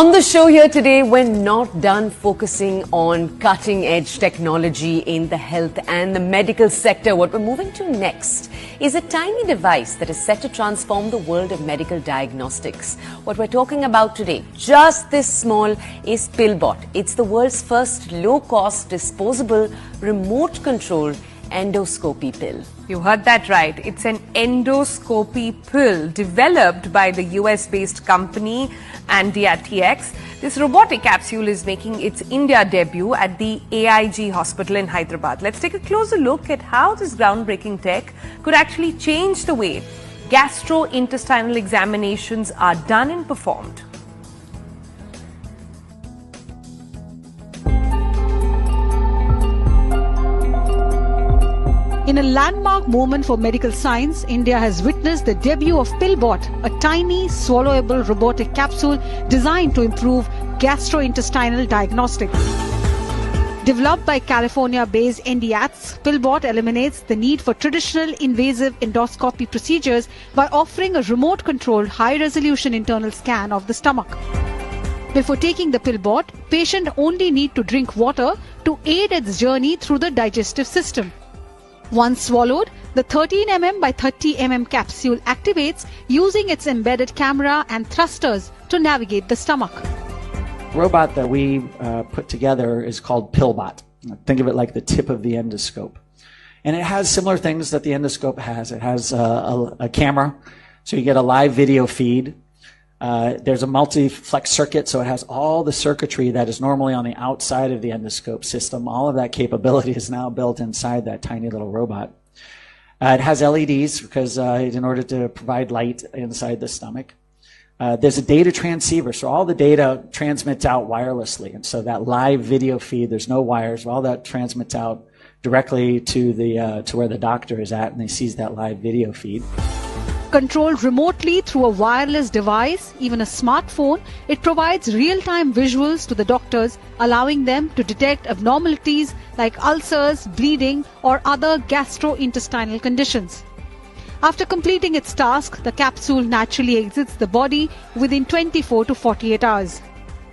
On the show here today, we're not done focusing on cutting-edge technology in the health and the medical sector. What we're moving to next is a tiny device that is set to transform the world of medical diagnostics. What we're talking about today, just this small, is Pillbot. It's the world's first low-cost, disposable, remote-controlled endoscopy pill. You heard that right. It's an endoscopy pill developed by the US-based company diagnose. This robotic capsule is making its India debut at the AIG hospital in Hyderabad. Let's take a closer look at how this groundbreaking tech could actually change the way gastrointestinal examinations are done and performed. In a landmark moment for medical science, India has witnessed the debut of Pillbot, a tiny, swallowable robotic capsule designed to improve gastrointestinal diagnostics. Developed by California-based diagnose, Pillbot eliminates the need for traditional invasive endoscopy procedures by offering a remote-controlled, high-resolution internal scan of the stomach. Before taking the Pillbot, patient only need to drink water to aid its journey through the digestive system. Once swallowed, the 13 mm by 30 mm capsule activates using its embedded camera and thrusters to navigate the stomach. The robot that we put together is called Pillbot. Think of it like the tip of the endoscope. And it has similar things that the endoscope has. It has a camera, so you get a live video feed. There's a multi-flex circuit, so it has all the circuitry that is normally on the outside of the endoscope system. All of that capability is now built inside that tiny little robot. It has LEDs because in order to provide light inside the stomach. There's a data transceiver, so all the data transmits out wirelessly. And so that live video feed, there's no wires, all that transmits out directly to where the doctor is at, and they sees that live video feed. Controlled remotely through a wireless device, even a smartphone, it provides real-time visuals to the doctors, allowing them to detect abnormalities like ulcers, bleeding, or other gastrointestinal conditions. After completing its task, the capsule naturally exits the body within 24 to 48 hours.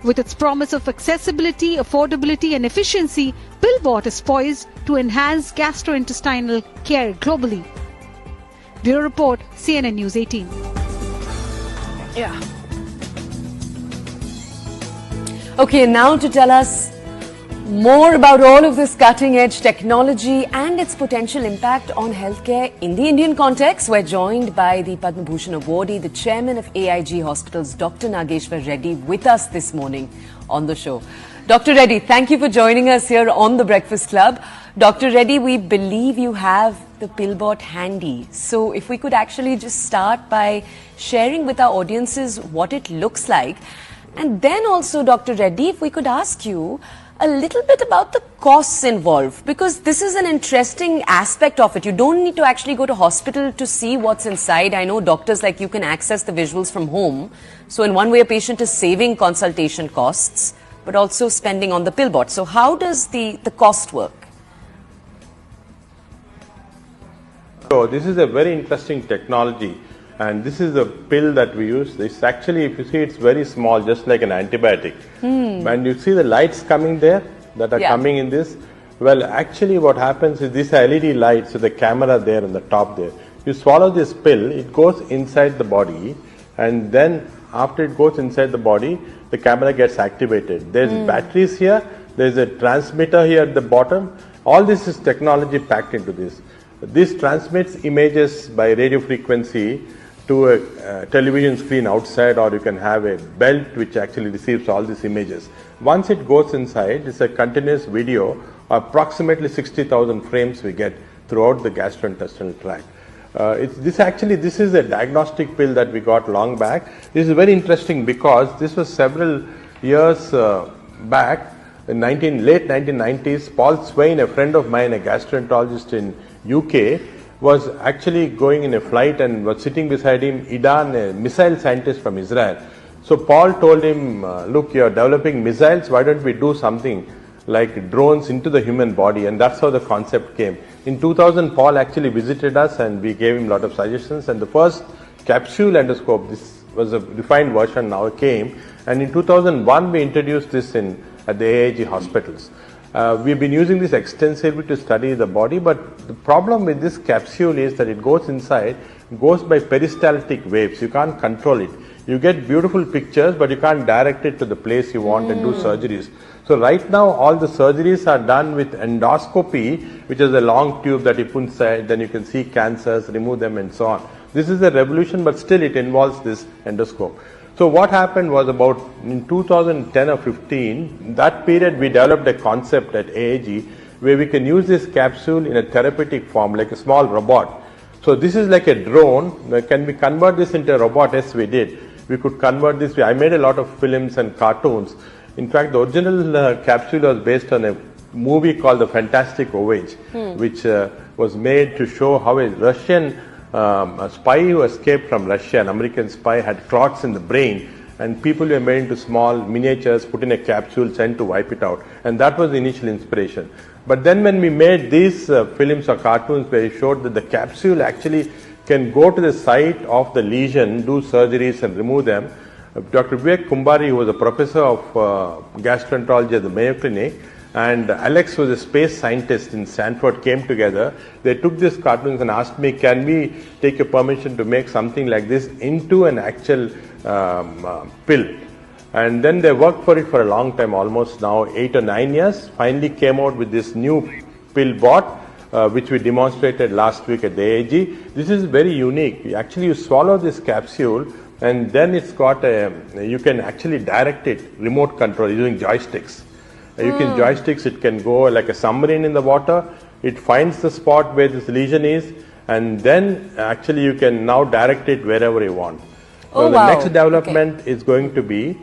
With its promise of accessibility, affordability, and efficiency, Pillbot is poised to enhance gastrointestinal care globally. Bureau Report, CNN News 18. Yeah. Okay, now to tell us more about all of this cutting-edge technology and its potential impact on healthcare in the Indian context, we're joined by the Padma Bhushan awardee, the chairman of AIG Hospitals, Dr. Nageshwar Reddy, with us this morning on the show. Dr. Reddy, thank you for joining us here on The Breakfast Club. Dr. Reddy, we believe you have the Pillbot handy. So if we could actually just start by sharing with our audiences what it looks like. And then also, Dr. Reddy, if we could ask you a little bit about the costs involved, because this is an interesting aspect of it. You don't need to actually go to hospital to see what's inside. I know doctors like you can access the visuals from home. So in one way, a patient is saving consultation costs, but also spending on the Pillbot. So how does the cost work? So this is a very interesting technology, and this is the pill that we use. It's actually, if you see, it's very small, just like an antibiotic. And you see the lights coming there that are coming in this. Well, actually what happens is these are LED lights with the camera there on the top there. You swallow this pill, it goes inside the body, and then after it goes inside the body, the camera gets activated. There's batteries here, there's a transmitter here at the bottom. All this is technology packed into this. This transmits images by radio frequency to a television screen outside, or you can have a belt which actually receives all these images. Once it goes inside, it's a continuous video, approximately 60,000 frames we get throughout the gastrointestinal tract. This is a diagnostic pill that we got long back. This is very interesting because this was several years back, in late 1990s. Paul Swain, a friend of mine, a gastroenterologist in UK, was actually going in a flight and was sitting beside him Idan, a missile scientist from Israel. So Paul told him, look, you're developing missiles, why don't we do something like drones into the human body? And that's how the concept came. In 2000, Paul actually visited us and we gave him a lot of suggestions, and the first capsule endoscope, this was a refined version now came, and in 2001 we introduced this at the AIG hospitals. We've been using this extensively to study the body, but the problem with this capsule is that it goes inside, goes by peristaltic waves. You can't control it. You get beautiful pictures, but you can't direct it to the place you want and do surgeries. So right now, all the surgeries are done with endoscopy, which is a long tube that you put inside, then you can see cancers, remove them and so on. This is a revolution, but still it involves this endoscope. So what happened was about in 2010 or 15, that period we developed a concept at AIG where we can use this capsule in a therapeutic form, like a small robot. So this is like a drone. Can we convert this into a robot? Yes, we did. We could convert this. I made a lot of films and cartoons. In fact, the original capsule was based on a movie called The Fantastic Voyage, which was made to show how a Russian a spy who escaped from Russia, an American spy, had clots in the brain, and people were made into small miniatures, put in a capsule, sent to wipe it out. And that was the initial inspiration. But then when we made these films or cartoons where we showed that the capsule actually can go to the site of the lesion, do surgeries and remove them, Dr. Vivek Kumbari, who was a professor of gastroenterology at the Mayo Clinic, and Alex was a space scientist in Stanford, came together. They took these cartoons and asked me, can we take a permission to make something like this into an actual pill? And then they worked for it for a long time, almost now 8 or 9 years. Finally came out with this new Pillbot, which we demonstrated last week at the AIG. This is very unique. Actually, you swallow this capsule and then it's got you can actually direct it, remote control, using joysticks. You can joysticks, it can go like a submarine in the water. It finds the spot where this lesion is, and then actually you can now direct it wherever you want. So the next development is going to be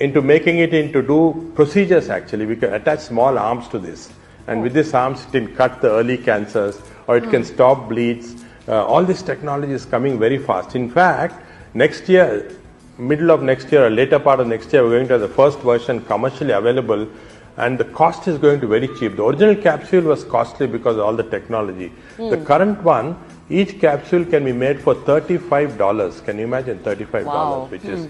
into making it into do procedures actually. We can attach small arms to this. And with these arms, it can cut the early cancers, or it can stop bleeds. All this technology is coming very fast. In fact, next year, middle of next year or later part of next year, we're going to have the first version commercially available, and the cost is going to be very cheap. The original capsule was costly because of all the technology. The current one, each capsule can be made for $35. Can you imagine $35, which is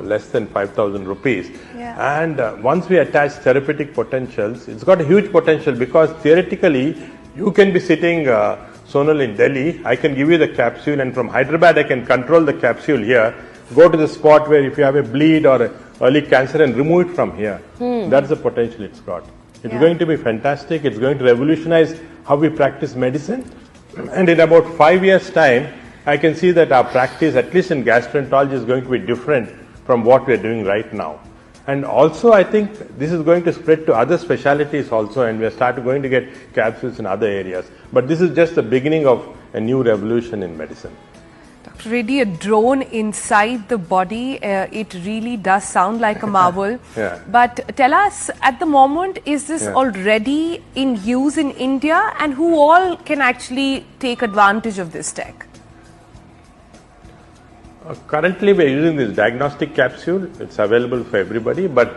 less than 5,000 rupees. Yeah. And once we attach therapeutic potentials, it's got a huge potential because theoretically you can be sitting Sonal in Delhi. I can give you the capsule, and from Hyderabad I can control the capsule here. Go to the spot where if you have a bleed or early cancer and remove it from here. That's the potential it's got. It's going to be fantastic. It's going to revolutionize how we practice medicine. And in about 5 years' time, I can see that our practice, at least in gastroenterology, is going to be different from what we are doing right now. And also, I think this is going to spread to other specialties also, and we are going to get capsules in other areas. But this is just the beginning of a new revolution in medicine. Dr. Reddy, a drone inside the body, it really does sound like a marvel. But tell us, at the moment, is this already in use in India, and who all can actually take advantage of this tech? Currently, we are using this diagnostic capsule. It's available for everybody. But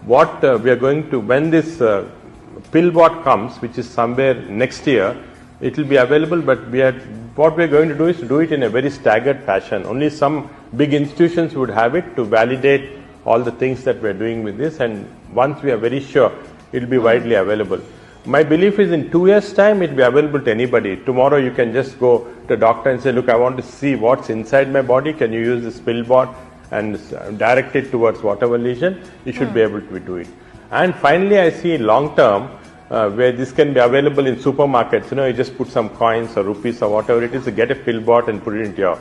what we are going to, when this Pillbot comes, which is somewhere next year, it will be available. But what we are going to do is to do it in a very staggered fashion. Only some big institutions would have it to validate all the things that we are doing with this. And once we are very sure, it will be widely available. My belief is in 2 years' time, it will be available to anybody. Tomorrow you can just go to a doctor and say, look, I want to see what's inside my body. Can you use this Pillbot and direct it towards whatever lesion? You should be able to do it. And finally, I see long term, where this can be available in supermarkets. You just put some coins or rupees or whatever it is, to get a Pillbot and put it into your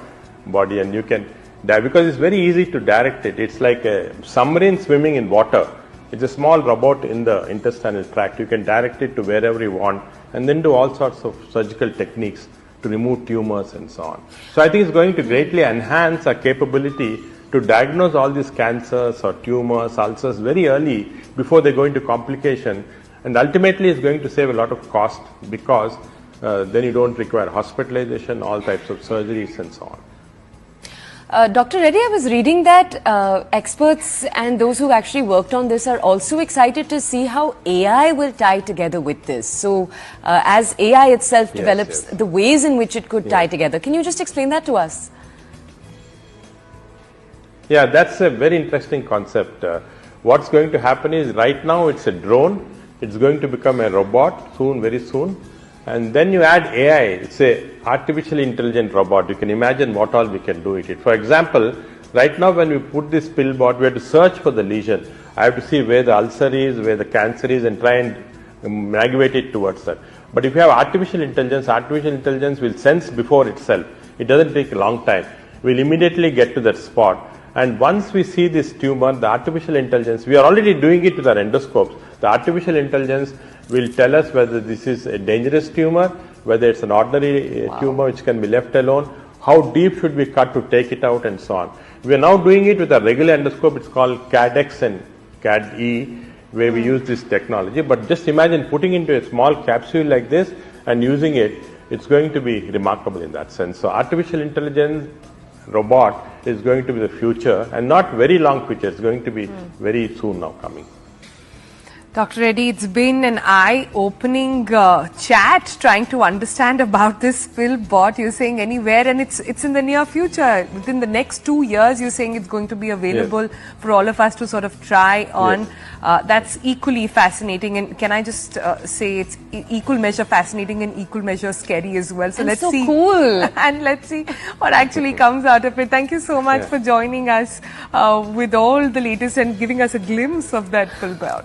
body, and you can because it's very easy to direct it. It's like a submarine swimming in water. It's a small robot in the intestinal tract. You can direct it to wherever you want, and then do all sorts of surgical techniques to remove tumors and so on. So I think it's going to greatly enhance our capability to diagnose all these cancers or tumors, ulcers very early before they go into complication. And ultimately, it's going to save a lot of cost because then you don't require hospitalization, all types of surgeries and so on. Dr. Reddy, I was reading that experts and those who actually worked on this are also excited to see how AI will tie together with this. So, as AI itself develops, the ways in which it could tie together. Can you just explain that to us? Yeah, that's a very interesting concept. What's going to happen is right now it's a drone. It's going to become a robot soon, very soon. And then you add AI. It's a artificially intelligent robot. You can imagine what all we can do with it. For example, right now when we put this Pillbot, we have to search for the lesion. I have to see where the ulcer is, where the cancer is, and try and navigate it towards that. But if you have artificial intelligence will sense before itself. It doesn't take a long time. We'll immediately get to that spot. And once we see this tumor, the artificial intelligence, we are already doing it with our endoscopes. The artificial intelligence will tell us whether this is a dangerous tumor, whether it's an ordinary tumor which can be left alone, how deep should we cut to take it out, and so on. We are now doing it with a regular endoscope. It's called CADX and CAD-E, where we use this technology. But just imagine putting into a small capsule like this and using it. It's going to be remarkable in that sense. So artificial intelligence robot is going to be the future, and not very long future. It's going to be very soon now coming. Dr. Reddy, it's been an eye-opening chat trying to understand about this Pillbot. You're saying anywhere, and it's in the near future. Within the next 2 years, you're saying it's going to be available for all of us to sort of try on. That's equally fascinating. And can I just say it's equal measure fascinating and equal measure scary as well. So and let's so see. Cool. And let's see what actually comes out of it. Thank you so much for joining us with all the latest and giving us a glimpse of that Pillbot.